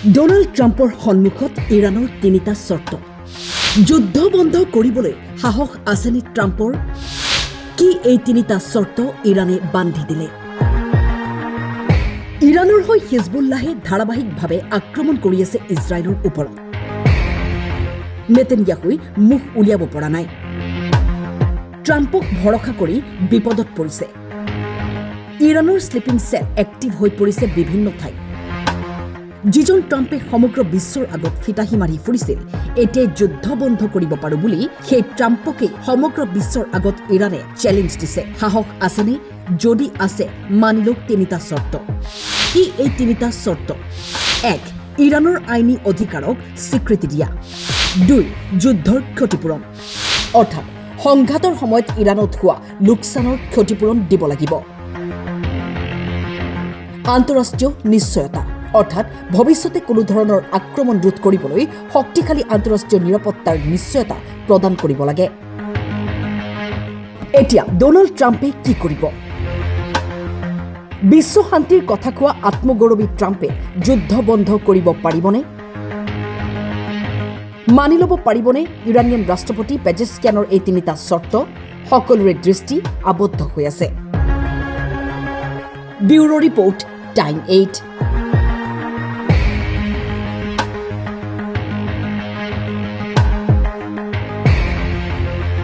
Donald ট্ৰাম্পৰ সন্মুখত ইৰাণৰ তিনিটা চৰ্ত যুদ্ধ বন্ধ কৰিবলৈ সাহস আছেনে ট্ৰাম্পৰ কি এই তিনিটা চৰ্ত ইৰাণে বান্ধি দিলে ইৰাণৰ হৈ হিজবুল্লাহে ধাৰাবাহিকভাৱে আক্ৰমণ কৰি আছে ইজৰাইলৰ ওপৰত নেতানিয়াহুই মুখ উলিয়াব পৰা নাই ট্ৰাম্পক ভৰসা কৰি বিপদত পৰিছে ইৰাণৰ স্লিপিং সেল এক্টিভ হৈ পৰিছে বিভিন্ন ঠাইত যিজন ট্ৰাম্পে সমগ্ৰ বিশ্বৰ আগত ফিতাহি মাৰি ফুৰিছিল এতিয়া যুদ্ধ বন্ধ কৰিব পাৰো বুলি সেই ট্ৰাম্পকে সমগ্ৰ বিশ্বৰ আগত ইৰাণে চ্যালেঞ্জ দিছে সাহস আছেনে যদি আছে মানি লওক তিনিটা চৰ্ত কি এই তিনিটা চৰ্ত 1 ইৰাণৰ আইনী অধিকাৰক স্বীকৃতি দিয়া 2 যুদ্ধৰ ক্ষতিপূৰণ অৰ্থাৎ সংঘাতৰ সময়ত ইৰাণত হোৱা লোকচানৰ ক্ষতিপূৰণ দিব লাগিব আন্তঃৰাষ্ট্ৰীয় নিশ্চয়তা অৰ্থাৎ ভৱিষ্যতে কোনো ধৰণৰ আক্ৰমণ ৰোধ কৰিবলৈ শক্তিশালী আন্তঃৰাষ্ট্ৰীয় নিৰাপত্তাৰ নিশ্চয়তা প্ৰদান কৰিব লাগে এতিয়া ডোনাল্ড ট্ৰাম্পে কি কৰিব বিশ্ব শান্তিৰ কথা কোৱা আত্মগৌৰৱী ট্ৰাম্পে যুদ্ধ বন্ধ কৰিব পাৰিবনে মানি ল'ব পাৰিবনে ইৰাণিয়ান ৰাষ্ট্ৰপতি পেজেছকিয়ানৰ এই তিনিটা চৰ্ত সকলোৰে দৃষ্টি আবদ্ধ হৈ আছে ব্যুৰো ৰিপৰ্ট টাইম 8